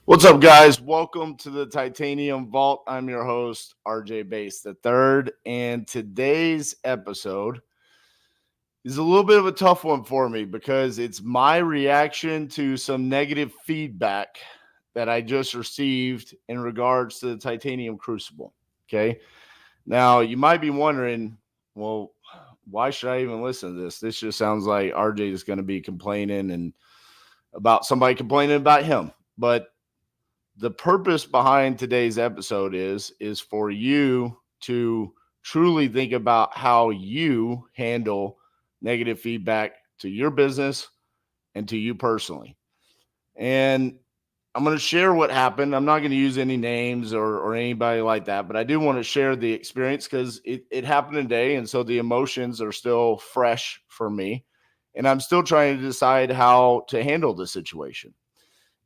What's up, guys? Welcome to the Titanium Vault. I'm your host, RJ Bass the third, and today's episode is a little bit of a tough one for me because it's my reaction to some negative feedback that I just received in regards to the Titanium Crucible. Okay. Now, you might be wondering, well, why should I even listen to this? This just sounds like RJ is going to be complaining and about somebody complaining about him. But the purpose behind today's episode is for you to truly think about how you handle negative feedback to your business and to you personally. And I'm going to share what happened. I'm not going to use any names or anybody like that, but I do want to share the experience because it happened today. And so the emotions are still fresh for me. And I'm still trying to decide how to handle the situation.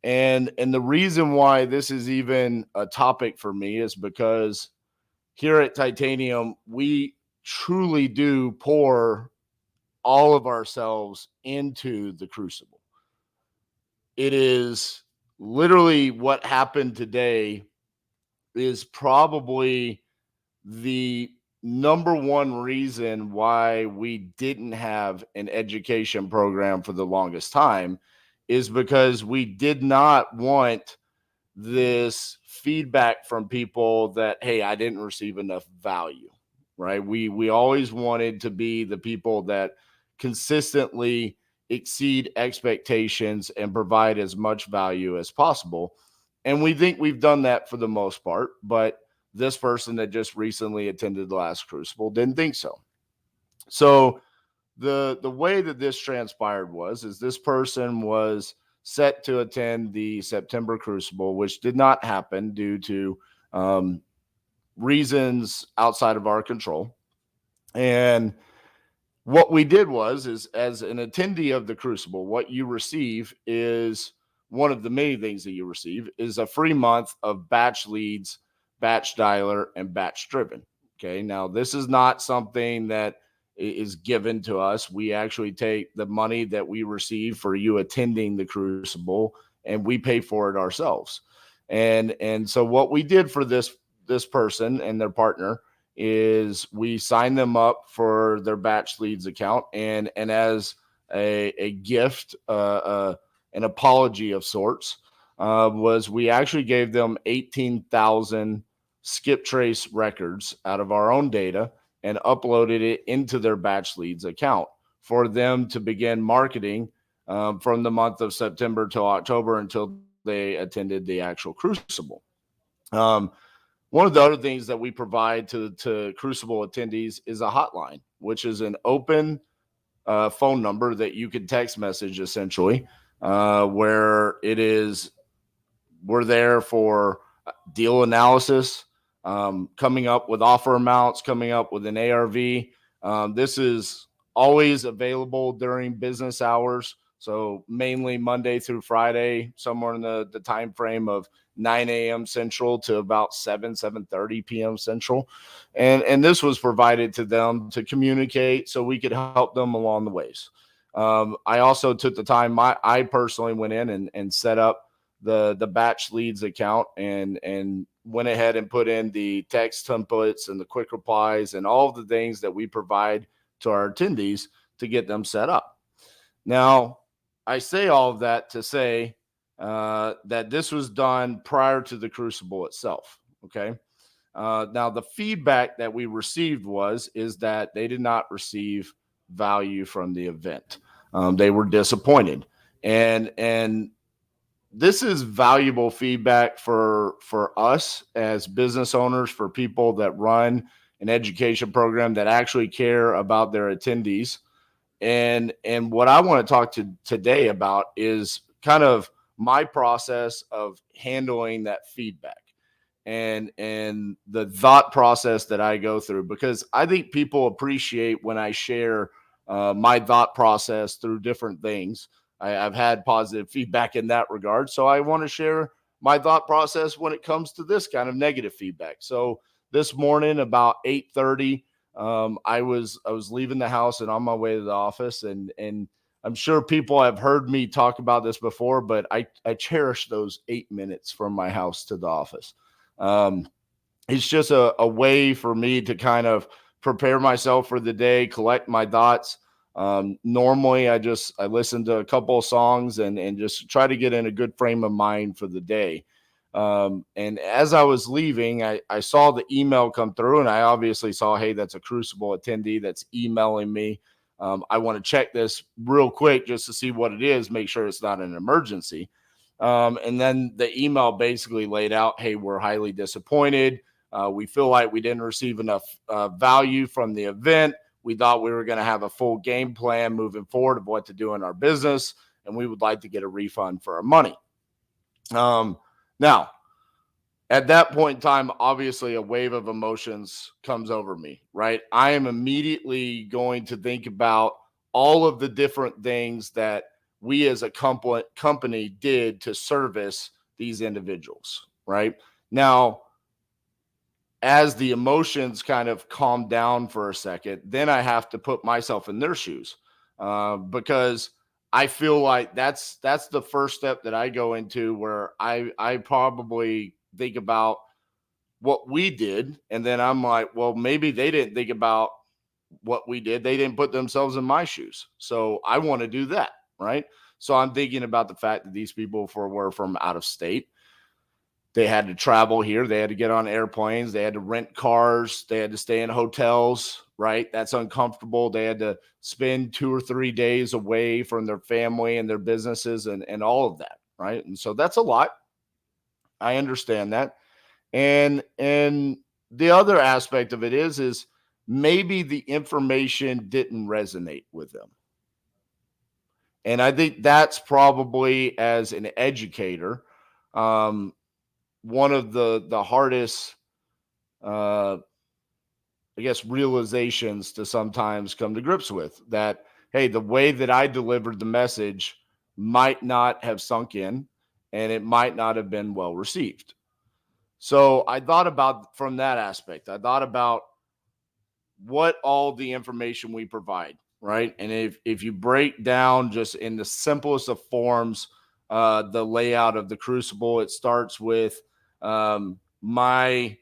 And the reason why this is even a topic for me is because here at Titanium, we truly do pour all of ourselves into the crucible. It is literally what happened today is probably the number one reason why we didn't have an education program for the longest time is because we did not want this feedback from people that, hey, I didn't receive enough value, right? We always wanted to be the people that consistently exceed expectations and provide as much value as possible. And we think we've done that for the most part, but this person that just recently attended the last crucible didn't think so. So the way that this transpired is this person was set to attend the September Crucible, which did not happen due to um, reasons outside of our control. And what we did is as an attendee of the Crucible, what you receive is one of the many things that you receive is a free month of batch leads, batch dialer, and batch driven. Okay. Now, this is not something that is given to us. We actually take the money that we receive for you attending the Crucible and we pay for it ourselves. And so what we did for this person and their partner is we signed them up for their batch leads account and as a gift, an apology of sorts, was we actually gave them 18,000 skip trace records out of our own data and uploaded it into their batch leads account for them to begin marketing from the month of September to October until they attended the actual Crucible. Um, One of the other things that we provide to Crucible attendees is a hotline, which is an open phone number that you can text message essentially, where it is we're there for deal analysis, coming up with offer amounts, coming up with an ARV. This is always available during business hours. So mainly Monday through Friday, somewhere in the time frame of 9 a.m. Central to about 7:30 p.m. Central. And this was provided to them to communicate so we could help them along the ways. I also took the time, I personally went in and set up the batch leads account and went ahead and put in the text templates and the quick replies and all of the things that we provide to our attendees to get them set up. Now, I say all of that to say that this was done prior to the Crucible itself. Okay. Now, the feedback that we received is that they did not receive value from the event. They were disappointed, and this is valuable feedback for us as business owners, for people that run an education program that actually care about their attendees. And what I want to talk to today about is kind of my process of handling that feedback and the thought process that I go through, because I think people appreciate when I share my thought process through different things. I've had positive feedback in that regard, so I want to share my thought process when it comes to this kind of negative feedback. So this morning about 8:30, I was leaving the house and on my way to the office, and I'm sure people have heard me talk about this before, but I cherish those 8 minutes from my house to the office. Um, it's just a way for me to kind of prepare myself for the day, collect my thoughts. Normally, I listen to a couple of songs and just try to get in a good frame of mind for the day. And as I was leaving, I saw the email come through, and I obviously saw, hey, that's a Crucible attendee that's emailing me. I want to check this real quick just to see what it is, make sure it's not an emergency. And then the email basically laid out, hey, we're highly disappointed. We feel like we didn't receive enough value from the event. We thought we were going to have a full game plan moving forward of what to do in our business, and we would like to get a refund for our money. Now, at that point in time, obviously a wave of emotions comes over me, right? I am immediately going to think about all of the different things that we as a company did to service these individuals, right? Now, as the emotions kind of calm down for a second, then I have to put myself in their shoes, because I feel like that's the first step that I go into, where I probably think about what we did, and then I'm like, well, maybe they didn't think about what we did. They didn't put themselves in my shoes, so I want to do that, right? So I'm thinking about the fact that these people were from out of state. They had to travel here. They had to get on airplanes. They had to rent cars. They had to stay in hotels, right? That's uncomfortable. They had to spend 2 or 3 days away from their family and their businesses and all of that, right? And so that's a lot. I understand that. And the other aspect of it is maybe the information didn't resonate with them. And I think that's probably, as an educator, um, one of the hardest, uh, I guess, realizations to sometimes come to grips with, that, hey, the way that I delivered the message might not have sunk in, and it might not have been well received. So I thought about, from that aspect, I thought about what all the information we provide, right? And if you break down just in the simplest of forms, the layout of the Crucible, it starts with my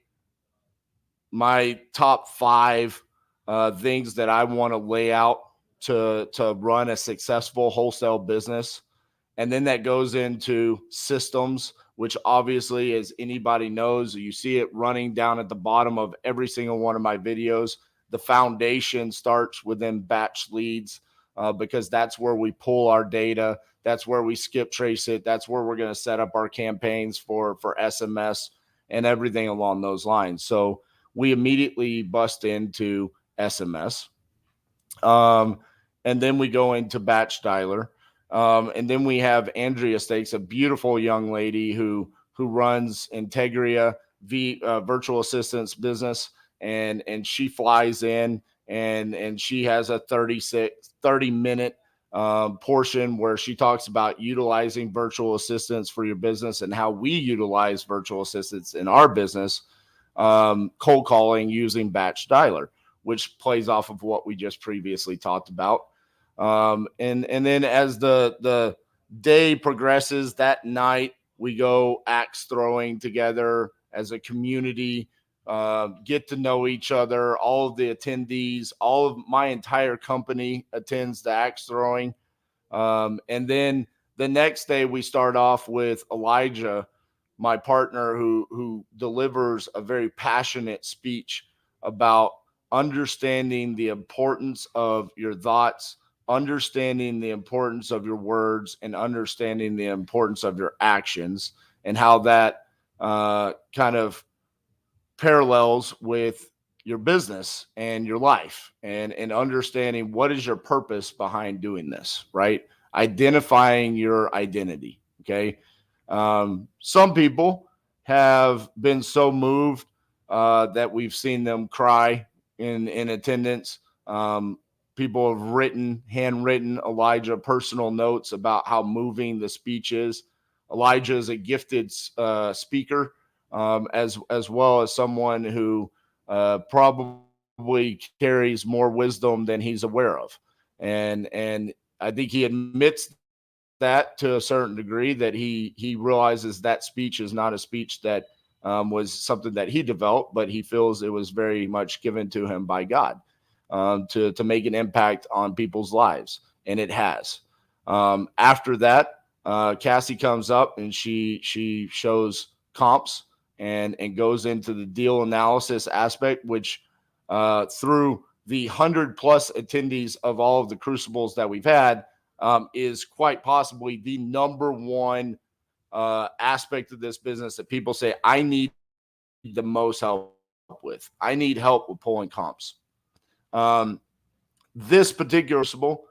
top five things that I want to lay out to run a successful wholesale business. And then that goes into systems, which obviously, as anybody knows, you see it running down at the bottom of every single one of my videos. The foundation starts within batch leads, because that's where we pull our data. That's where we skip trace it. That's where we're going to set up our campaigns for SMS and everything along those lines. So we immediately bust into SMS. And then we go into batch dialer. And then we have Andrea Stakes, a beautiful young lady who runs Integria virtual assistance business, and she flies in, and she has a 30-minute portion where she talks about utilizing virtual assistants for your business and how we utilize virtual assistants in our business, cold calling using batch dialer, which plays off of what we just previously talked about. And then as the day progresses, that night we go axe throwing together as a community, get to know each other. All of the attendees, all of my entire company attends the axe throwing. And then the next day we start off with Elijah, my partner, who delivers a very passionate speech about understanding the importance of your thoughts, understanding the importance of your words, and understanding the importance of your actions, and how that kind of parallels with your business and your life, and understanding what is your purpose behind doing this, right? Identifying your identity. Okay. Some people have been so moved that we've seen them cry in attendance. People have handwritten Elijah personal notes about how moving the speech is. Elijah is a gifted speaker, as well as someone who probably carries more wisdom than he's aware of, and I think he admits that to a certain degree, that he realizes that speech is not a speech that was something that he developed, but he feels it was very much given to him by God to make an impact on people's lives, and it has. After that, Cassie comes up and she shows comps and goes into the deal analysis aspect, which through the 100+ attendees of all of the crucibles that we've had, is quite possibly the number one aspect of this business that people say, I need the most help with. I need help with pulling comps. Um, this particular crucible,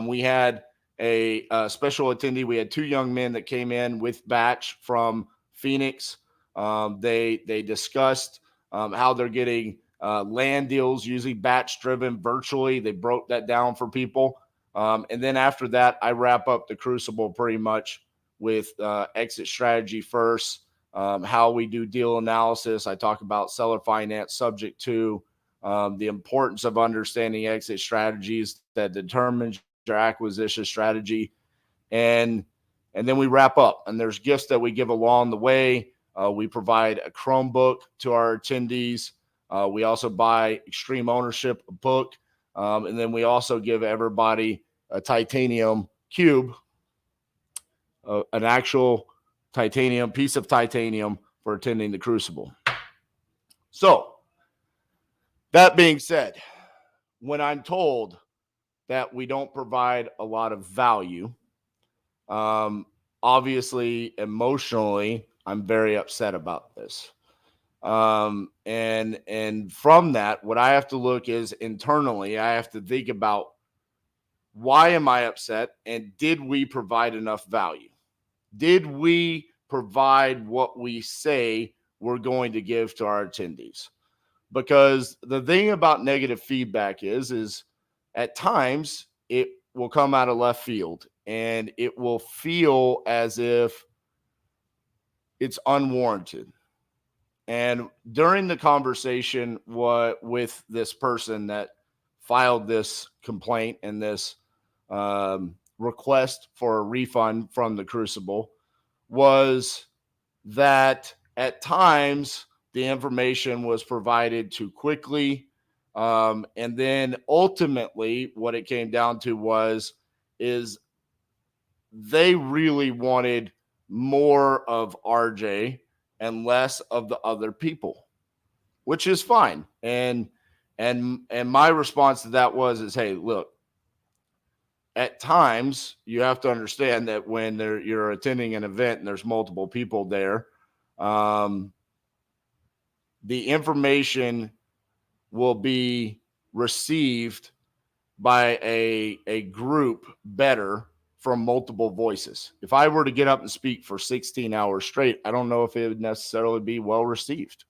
we had a special attendee. We had two young men that came in with batch from Phoenix. They discussed how they're getting land deals, usually batch driven virtually. They broke that down for people. And then after that, I wrap up the crucible pretty much with exit strategy first, how we do deal analysis. I talk about seller finance subject to the importance of understanding exit strategies that determines your acquisition strategy. And then we wrap up, and there's gifts that we give along the way. We provide a Chromebook to our attendees. We also buy Extreme Ownership, a book. And then we also give everybody a titanium cube, an actual titanium piece of titanium for attending the crucible. So that being said, when I'm told that we don't provide a lot of value, obviously emotionally, I'm very upset about this. And from that, what I have to look is internally, I have to think about, why am I upset? And did we provide enough value? Did we provide what we say we're going to give to our attendees? Because the thing about negative feedback is at times it will come out of left field and it will feel as if it's unwarranted. And during the conversation with this person that filed this complaint and this request for a refund from the crucible, was that at times the information was provided too quickly. And then ultimately what it came down to is they really wanted more of RJ and less of the other people, which is fine. And my response to that is, hey, look, at times you have to understand that when you're attending an event and there's multiple people there, the information will be received by a group better from multiple voices. If I were to get up and speak for 16 hours straight, I don't know if it would necessarily be well received.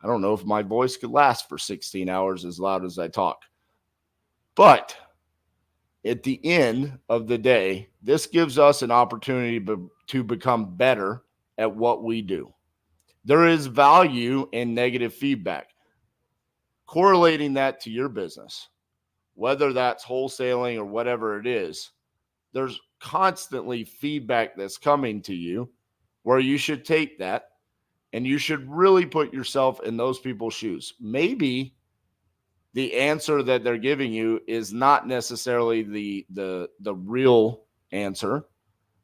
I don't know if my voice could last for 16 hours as loud as I talk. But at the end of the day, this gives us an opportunity to become better at what we do. There is value in negative feedback. Correlating that to your business, whether that's wholesaling or whatever it is, there's constantly feedback that's coming to you where you should take that and you should really put yourself in those people's shoes. Maybe the answer that they're giving you is not necessarily the real answer,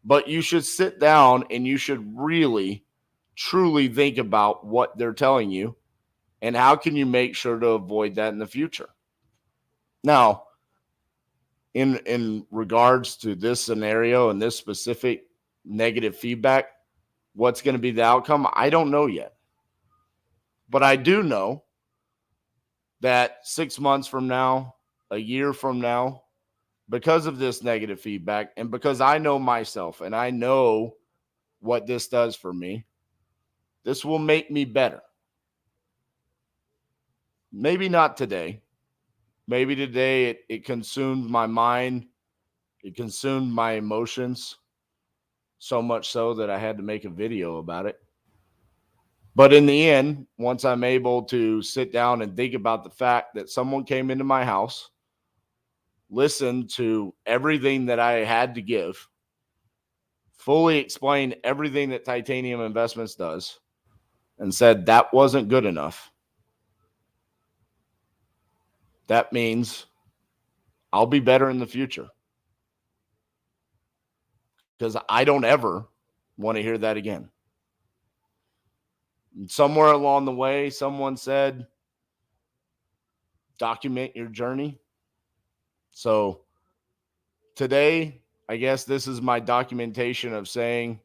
but you should sit down and you should really, truly think about what they're telling you and how can you make sure to avoid that in the future. Now, in regards to this scenario and this specific negative feedback, what's going to be the outcome? I don't know yet. But I do know that 6 months from now, a year from now, because of this negative feedback and because I know myself and I know what this does for me, this will make me better. Maybe not today. Maybe today it consumed my mind. It consumed my emotions so much so that I had to make a video about it. But in the end, once I'm able to sit down and think about the fact that someone came into my house listened to everything that I had to give, fully explained everything that Titanium Investments does, and said that wasn't good enough, that means I'll be better in the future. Because I don't ever want to hear that again. And somewhere along the way, someone said, document your journey. So today, I guess this is my documentation of saying,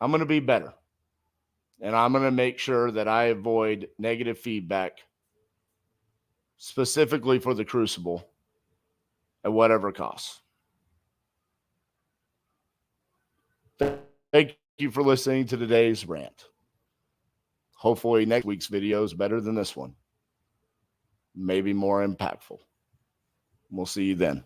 I'm going to be better. And I'm going to make sure that I avoid negative feedback, specifically for the Crucible, at whatever cost. Thank you for listening to today's rant. Hopefully next week's video is better than this one. Maybe more impactful. We'll see you then.